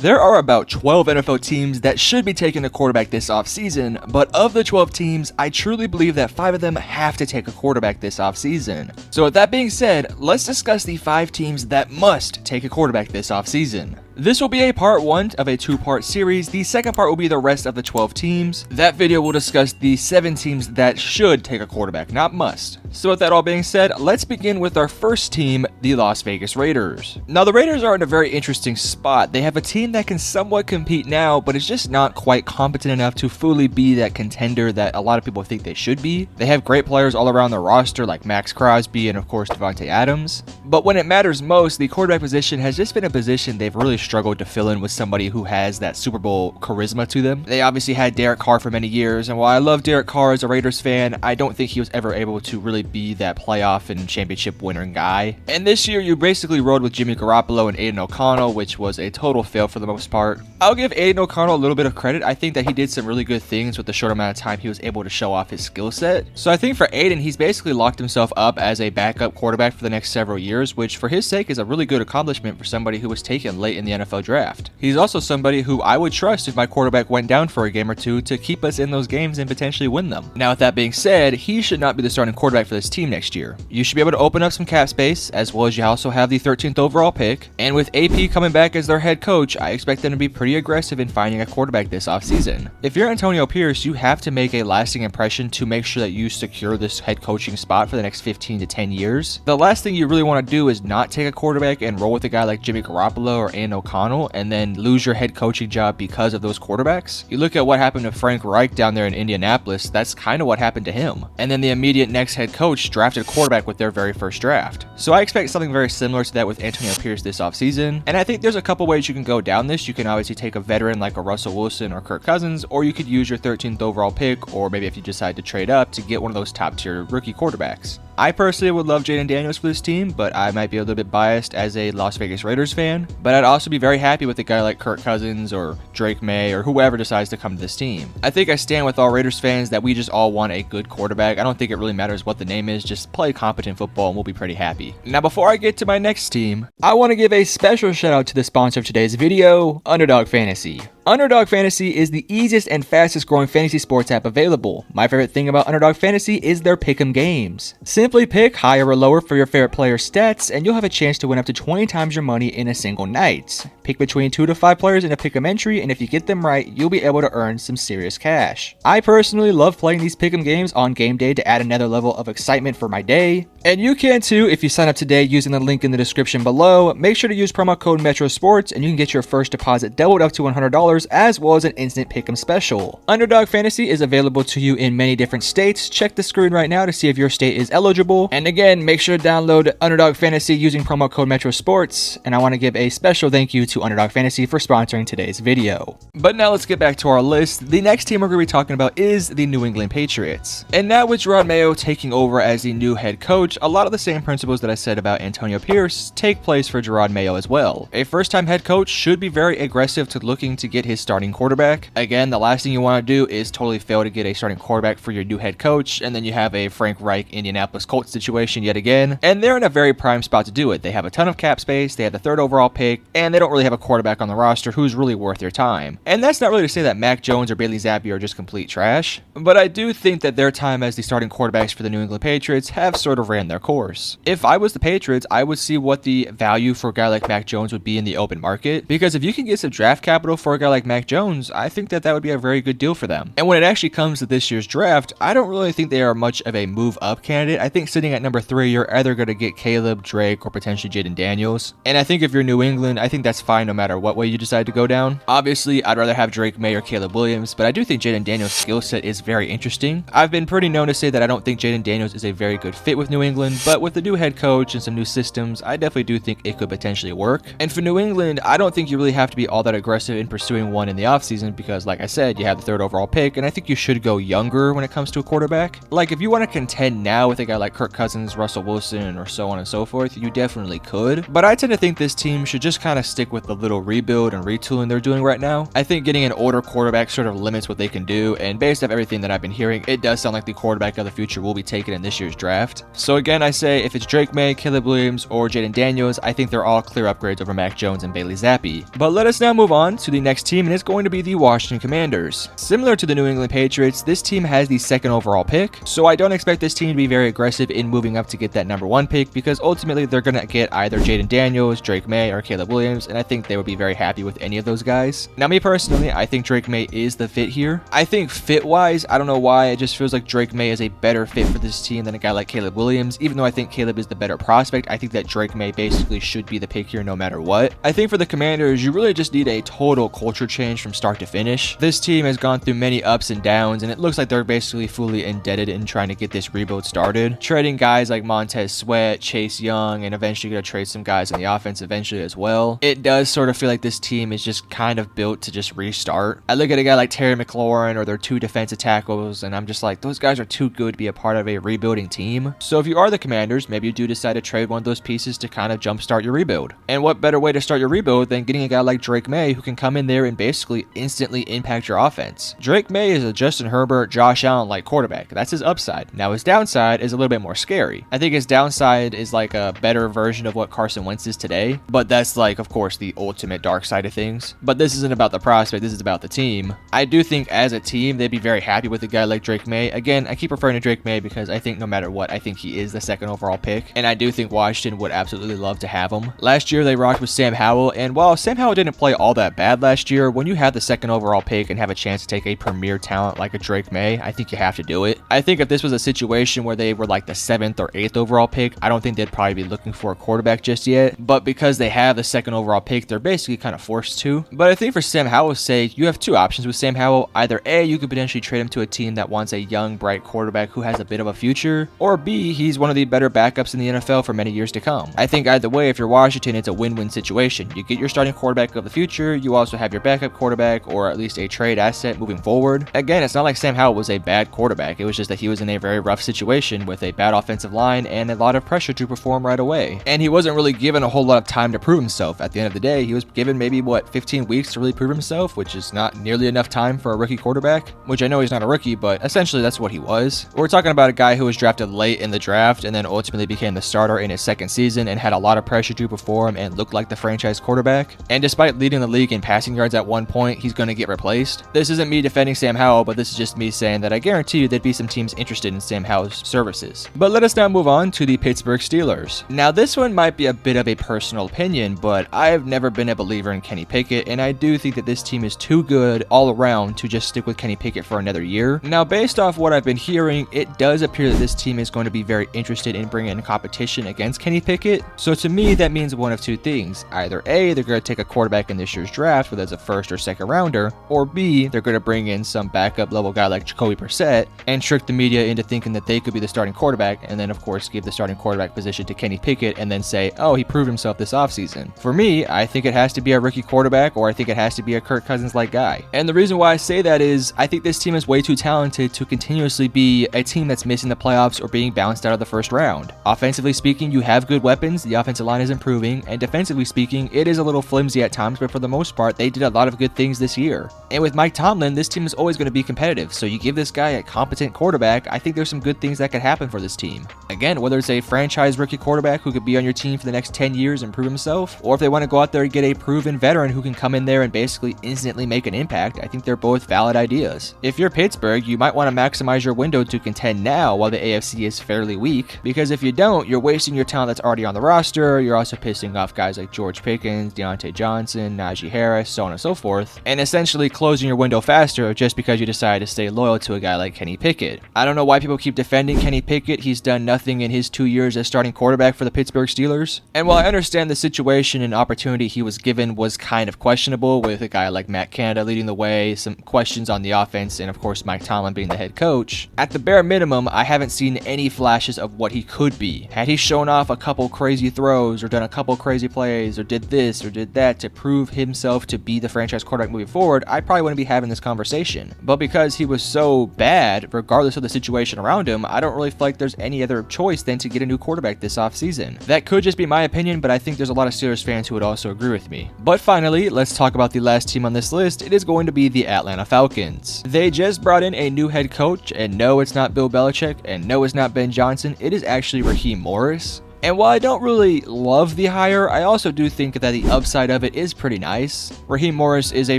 There are about 12 NFL teams that should be taking a quarterback this offseason, but of the 12 teams, I truly believe that 5 of them have to take a quarterback this offseason. So with that being said, let's discuss the 5 teams that must take a quarterback this offseason. This will be a part 1 of a 2-part series. The second part will be the rest of the 12 teams. That video will discuss the 7 teams that should take a quarterback, not must. So with that all being said, let's begin with our first team, the Las Vegas Raiders. Now the Raiders are in a very interesting spot. They have a team that can somewhat compete now, but is just not quite competent enough to fully be that contender that a lot of people think they should be. They have great players all around the roster like Max Crosby and of course Devontae Adams. But when it matters most, the quarterback position has just been a position they've really struggled to fill in with somebody who has that Super Bowl charisma to them. They obviously had Derek Carr for many years, and while I love Derek Carr as a Raiders fan, I don't think he was ever able to really be that playoff and championship winning guy. And this year, you basically rode with Jimmy Garoppolo and Aiden O'Connell, which was a total fail for the most part. I'll give Aiden O'Connell a little bit of credit. I think that he did some really good things with the short amount of time he was able to show off his skill set. So I think for Aiden, he's basically locked himself up as a backup quarterback for the next several years, which for his sake is a really good accomplishment for somebody who was taken late in the NFL draft. He's also somebody who I would trust if my quarterback went down for a game or two to keep us in those games and potentially win them. Now with that being said, he should not be the starting quarterback for this team next year. You should be able to open up some cap space, as well as you also have the 13th overall pick, and with AP coming back as their head coach, I expect them to be pretty aggressive in finding a quarterback this offseason. If you're Antonio Pierce, you have to make a lasting impression to make sure that you secure this head coaching spot for the next 15 to 10 years. The last thing you really want to do is not take a quarterback and roll with a guy like Jimmy Garoppolo or Aiden O'Connell and then lose your head coaching job because of those quarterbacks. You look at what happened to Frank Reich down there in Indianapolis, that's kind of what happened to him. And then the immediate next head coach drafted quarterback with their very first draft. So I expect something very similar to that with Antonio Pierce this offseason. And I think there's a couple ways you can go down this. You can obviously take a veteran like a Russell Wilson or Kirk Cousins, or you could use your 13th overall pick, or maybe if you decide to trade up to get one of those top tier rookie quarterbacks. I personally would love Jaden Daniels for this team, but I might be a little bit biased as a Las Vegas Raiders fan. But I'd also be very happy with a guy like Kirk Cousins or Drake May or whoever decides to come to this team. I think I stand with all Raiders fans that we just all want a good quarterback. I don't think it really matters what the name is, just play competent football and we'll be pretty happy. Now before I get to my next team, I want to give a special shout out to the sponsor of today's video, Underdog Fantasy. Underdog Fantasy is the easiest and fastest growing fantasy sports app available. My favorite thing about Underdog Fantasy is their pick'em games. Simply pick higher or lower for your favorite player's stats, and you'll have a chance to win up to 20 times your money in a single night. Pick between 2 to 5 players in a pick'em entry, and if you get them right, you'll be able to earn some serious cash. I personally love playing these pick'em games on game day to add another level of excitement for my day. And you can too if you sign up today using the link in the description below. Make sure to use promo code METROSPORTS and you can get your first deposit doubled up to $100 as well as an instant pick'em special. Underdog Fantasy is available to you in many different states. Check the screen right now to see if your state is eligible. And again, make sure to download Underdog Fantasy using promo code METROSPORTS. And I want to give a special thank you to Underdog Fantasy for sponsoring today's video. But now let's get back to our list. The next team we're going to be talking about is the New England Patriots. And now with Jerod Mayo taking over as the new head coach, a lot of the same principles that I said about Antonio Pierce take place for Jerod Mayo as well. A first-time head coach should be very aggressive to looking to get his starting quarterback. Again, the last thing you want to do is totally fail to get a starting quarterback for your new head coach, and then you have a Frank Reich Indianapolis Colts situation yet again, and they're in a very prime spot to do it. They have a ton of cap space, they have the 3rd overall pick, and they don't really have a quarterback on the roster who's really worth their time. And that's not really to say that Mac Jones or Bailey Zappi are just complete trash, but I do think that their time as the starting quarterbacks for the New England Patriots have sort of ran their course. If I was the Patriots, I would see what the value for a guy like Mac Jones would be in the open market, because if you can get some draft capital for a guy like Mac Jones, I think that would be a very good deal for them. And when it actually comes to this year's draft, I don't really think they are much of a move up candidate. I think sitting at number 3, you're either going to get Caleb, Drake, or potentially Jaden Daniels. And I think if you're New England, I think that's fine no matter what way you decide to go down. Obviously, I'd rather have Drake May or Caleb Williams, but I do think Jaden Daniels' skill set is very interesting. I've been pretty known to say that I don't think Jaden Daniels is a very good fit with New England, but with the new head coach and some new systems, I definitely do think it could potentially work. And for New England, I don't think you really have to be all that aggressive in pursuing pursuing one in the offseason because, like I said, you have the 3rd overall pick, and I think you should go younger when it comes to a quarterback. Like, if you want to contend now with a guy like Kirk Cousins, Russell Wilson, or so on and so forth, you definitely could. But I tend to think this team should just kind of stick with the little rebuild and retooling they're doing right now. I think getting an older quarterback sort of limits what they can do, and based off everything that I've been hearing, it does sound like the quarterback of the future will be taken in this year's draft. So again, I say if it's Drake May, Caleb Williams, or Jaden Daniels, I think they're all clear upgrades over Mac Jones and Bailey Zappi. But let us now move on to the next team, and it's going to be the Washington Commanders. Similar to the New England Patriots, this team has the 2nd overall pick, so I don't expect this team to be very aggressive in moving up to get that number 1 pick because ultimately they're going to get either Jaden Daniels, Drake May, or Caleb Williams, and I think they would be very happy with any of those guys. Now, me personally, I think Drake May is the fit here. I think fit-wise, I don't know why, it just feels like Drake May is a better fit for this team than a guy like Caleb Williams. Even though I think Caleb is the better prospect, I think that Drake May basically should be the pick here no matter what. I think for the Commanders, you really just need a total culture change from start to finish. This team has gone through many ups and downs, and it looks like they're basically fully indebted in trying to get this rebuild started. Trading guys like Montez Sweat, Chase Young, and eventually going to trade some guys in the offense eventually as well. It does sort of feel like this team is just kind of built to just restart. I look at a guy like Terry McLaurin or their 2 defensive tackles, and I'm just like, those guys are too good to be a part of a rebuilding team. So if you are the Commanders, maybe you do decide to trade one of those pieces to kind of jumpstart your rebuild. And what better way to start your rebuild than getting a guy like Drake May who can come in there and basically instantly impact your offense. Drake May is a Justin Herbert, Josh Allen-like quarterback. That's his upside. Now his downside is a little bit more scary. I think his downside is like a better version of what Carson Wentz is today, but that's like, of course, the ultimate dark side of things. But this isn't about the prospect, this is about the team. I do think as a team, they'd be very happy with a guy like Drake May. Again, I keep referring to Drake May because I think no matter what, I think he is the 2nd overall pick, and I do think Washington would absolutely love to have him. Last year, they rocked with Sam Howell, and while Sam Howell didn't play all that bad last year, when you have the 2nd overall pick and have a chance to take a premier talent like a Drake May, I think you have to do it. I think if this was a situation where they were like the 7th or 8th overall pick, I don't think they'd probably be looking for a quarterback just yet, but because they have the 2nd overall pick, they're basically kind of forced to. But I think for Sam Howell's sake, you have 2 options with Sam Howell. Either A, you could potentially trade him to a team that wants a young, bright quarterback who has a bit of a future, or B, he's one of the better backups in the NFL for many years to come. I think either way, if you're Washington, it's a win-win situation. You get your starting quarterback of the future, you also have your backup quarterback, or at least a trade asset moving forward. Again, it's not like Sam Howell was a bad quarterback, it was just that he was in a very rough situation with a bad offensive line and a lot of pressure to perform right away. And he wasn't really given a whole lot of time to prove himself. At the end of the day, he was given maybe, 15 weeks to really prove himself, which is not nearly enough time for a rookie quarterback, which I know he's not a rookie, but essentially that's what he was. We're talking about a guy who was drafted late in the draft and then ultimately became the starter in his 2nd season and had a lot of pressure to perform and look like the franchise quarterback. And despite leading the league in passing yards at one point, he's going to get replaced. This isn't me defending Sam Howell, but this is just me saying that I guarantee you there'd be some teams interested in Sam Howell's services. But let us now move on to the Pittsburgh Steelers. Now this one might be a bit of a personal opinion, but I've never been a believer in Kenny Pickett, and I do think that this team is too good all around to just stick with Kenny Pickett for another year. Now based off what I've been hearing, it does appear that this team is going to be very interested in bringing in competition against Kenny Pickett. So to me, that means one of 2 things. Either A, they're going to take a quarterback in this year's draft, whether it's a 1st or 2nd rounder, or B, they're going to bring in some backup level guy like Jacoby Brissett and trick the media into thinking that they could be the starting quarterback, and then of course give the starting quarterback position to Kenny Pickett and then say, oh, he proved himself this offseason. For me, I think it has to be a rookie quarterback, or I think it has to be a Kirk Cousins-like guy. And the reason why I say that is I think this team is way too talented to continuously be a team that's missing the playoffs or being bounced out of the 1st round. Offensively speaking, you have good weapons, the offensive line is improving, and defensively speaking, it is a little flimsy at times, but for the most part, they did a lot of good things this year. And with Mike Tomlin, this team is always going to be competitive, so you give this guy a competent quarterback, I think there's some good things that could happen for this team. Again, whether it's a franchise rookie quarterback who could be on your team for the next 10 years and prove himself, or if they want to go out there and get a proven veteran who can come in there and basically instantly make an impact, I think they're both valid ideas. If you're Pittsburgh, you might want to maximize your window to contend now while the AFC is fairly weak, because if you don't, you're wasting your talent that's already on the roster, you're also pissing off guys like George Pickens, Deontay Johnson, Najee Harris, so on and so forth, and essentially closing your window faster just because you decide to stay loyal to a guy like Kenny Pickett. I don't know why people keep defending Kenny Pickett. He's done nothing in his 2 years as starting quarterback for the Pittsburgh Steelers. And while I understand the situation and opportunity he was given was kind of questionable, with a guy like Matt Canada leading the way, some questions on the offense, and of course Mike Tomlin being the head coach, at the bare minimum, I haven't seen any flashes of what he could be. Had he shown off a couple crazy throws or done a couple crazy plays or did this or did that to prove himself to be the the franchise quarterback moving forward, I probably wouldn't be having this conversation. But because he was so bad, regardless of the situation around him, I don't really feel like there's any other choice than to get a new quarterback this offseason. That could just be my opinion, but I think there's a lot of Steelers fans who would also agree with me. But finally, let's talk about the last team on this list. It is going to be the Atlanta Falcons. They just brought in a new head coach, and no, it's not Bill Belichick, and no, it's not Ben Johnson. It is actually Raheem Morris. And while I don't really love the hire, I also do think that the upside of it is pretty nice. Raheem Morris is a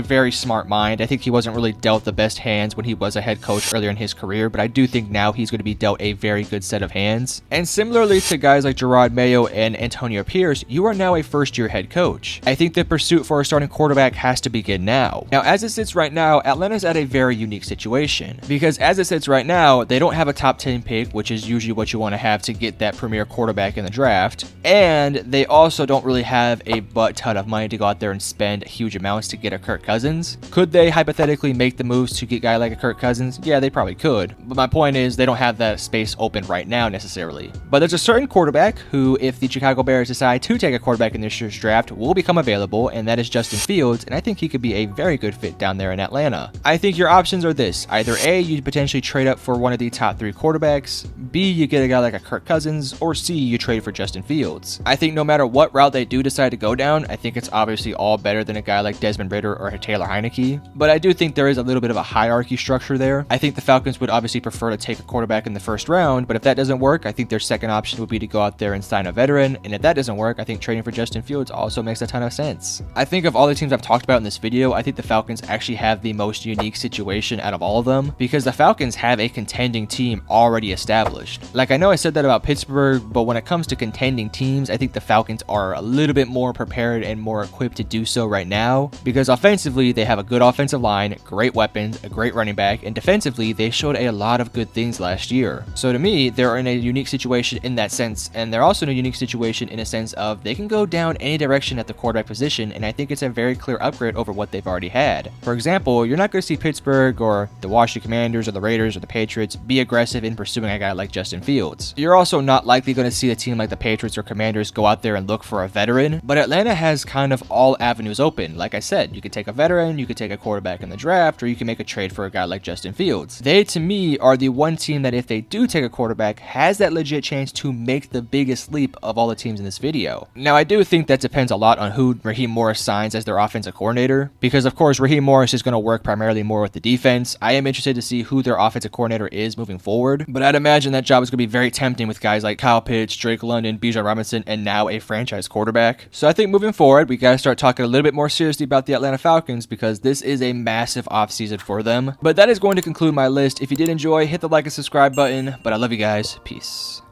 very smart mind. I think he wasn't really dealt the best hands when he was a head coach earlier in his career, but I do think now he's going to be dealt a very good set of hands. And similarly to guys like Gerard Mayo and Antonio Pierce, you are now a first-year head coach. I think the pursuit for a starting quarterback has to begin now. Now, as it sits right now, Atlanta's at a very unique situation, because as it sits right now, they don't have a top 10 pick, which is usually what you want to have to get that premier quarterback in the draft, and they also don't really have a butt ton of money to go out there and spend huge amounts to get a Kirk Cousins. Could they hypothetically make the moves to get a guy like a Kirk Cousins? Yeah, they probably could, but my point is they don't have that space open right now necessarily. But there's a certain quarterback who, if the Chicago Bears decide to take a quarterback in this year's draft, will become available, and that is Justin Fields, and I think he could be a very good fit down there in Atlanta. I think your options are this: either A, you potentially trade up for one of the top 3 quarterbacks, B, you get a guy like a Kirk Cousins, or C, you trade for Justin Fields. I think no matter what route they do decide to go down, I think it's obviously all better than a guy like Desmond Ridder or Taylor Heineke, but I do think there is a little bit of a hierarchy structure there. I think the Falcons would obviously prefer to take a quarterback in the first round, but if that doesn't work, I think their second option would be to go out there and sign a veteran, and if that doesn't work, I think trading for Justin Fields also makes a ton of sense. I think of all the teams I've talked about in this video, I think the Falcons actually have the most unique situation out of all of them, because the Falcons have a contending team already established. Like, I know I said that about Pittsburgh, but when it comes to contending teams, I think the Falcons are a little bit more prepared and more equipped to do so right now, because offensively, they have a good offensive line, great weapons, a great running back, and defensively, they showed a lot of good things last year. So to me, they're in a unique situation in that sense, and they're also in a unique situation in a sense of they can go down any direction at the quarterback position, and I think it's a very clear upgrade over what they've already had. For example, you're not going to see Pittsburgh or the Washington Commanders or the Raiders or the Patriots be aggressive in pursuing a guy like Justin Fields. You're also not likely going to see a team like the Patriots or Commanders go out there and look for a veteran, but Atlanta has kind of all avenues open. Like I said, you could take a veteran, you could take a quarterback in the draft, or you can make a trade for a guy like Justin Fields. They, to me, are the one team that if they do take a quarterback, has that legit chance to make the biggest leap of all the teams in this video. Now, I do think that depends a lot on who Raheem Morris signs as their offensive coordinator, because of course, Raheem Morris is going to work primarily more with the defense. I am interested to see who their offensive coordinator is moving forward, but I'd imagine that job is going to be very tempting with guys like Kyle Pitts, Drake London, Bijan Robinson, and now a franchise quarterback. So I think moving forward, we got to start talking a little bit more seriously about the Atlanta Falcons, because this is a massive offseason for them. But that is going to conclude my list. If you did enjoy, hit the like and subscribe button, but I love you guys. Peace.